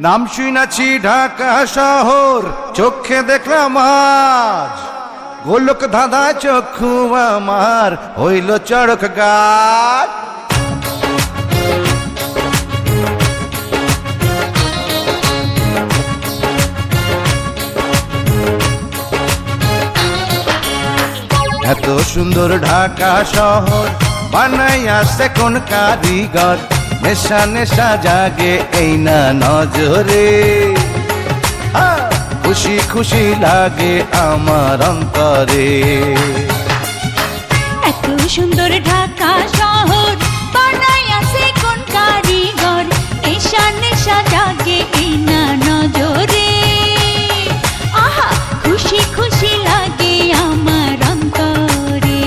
নাম শুনেছি ঢাকা শহর, চোখে দেখলাম আজ গোলক ধাঁধা চক্ষু আমার হইল চড়ক গাছ। এত সুন্দর ঢাকা শহর বানাইয়াছে কোন কারিগর, নেশা নেশা জাগে এই না নজরে, খুশি খুশি লাগে আমার অন্তরে। এত সুন্দর ঢাকা শহর বানাইয়াছে কোন কারিগর, নেশা নেশা জাগে এই না নজরে, আহা খুশি খুশি লাগে আমার অন্তরে।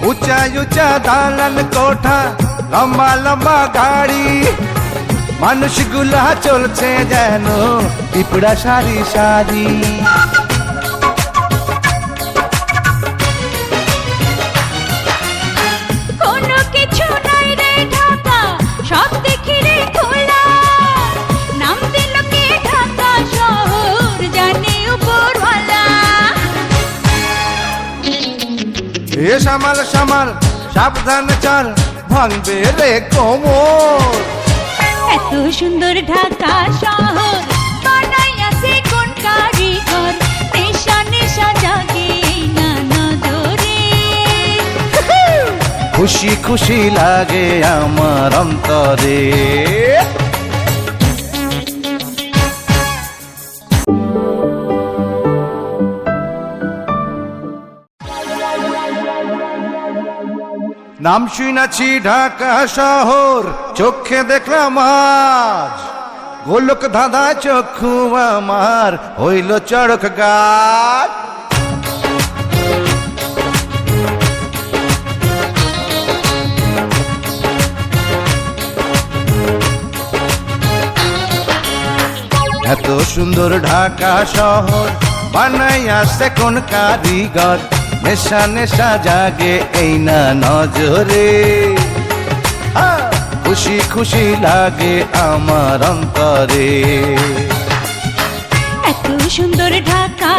উঁচা উঁচা দালান কোঠা, লম্বা লম্বা গাড়ি, মানুষগুলা চলছে যেন পিঁপড়া সারি সারি। কোনো কিছু নাই রে ঢাকা, সব দেখি রে খোলা, নাম দিল কে ঢাকা শহর জানে উপরওয়ালা। এ সামাল সামাল সাবধান চাল, ভাঙবে রে কোমর। এত সুন্দর ঢাকা শহর বানাইয়াছে কোন কারিগর, নেশা নেশা জাগে এই না নজরে, খুশি খুশি লাগে আমার অন্তরে। নাম শুনেছি ঢাকা শহর, চোখে দেখলাম আজ গোলক ধাঁধা চক্ষু আমার হইল চড়ক গাছ। এত সুন্দর ঢাকা শহর বানাইয়াছে কোন কারিগর, নেশা নেশা জাগে এই না নজরে, খুশি খুশি লাগে আমার অন্তরে। এত সুন্দর ঢাকা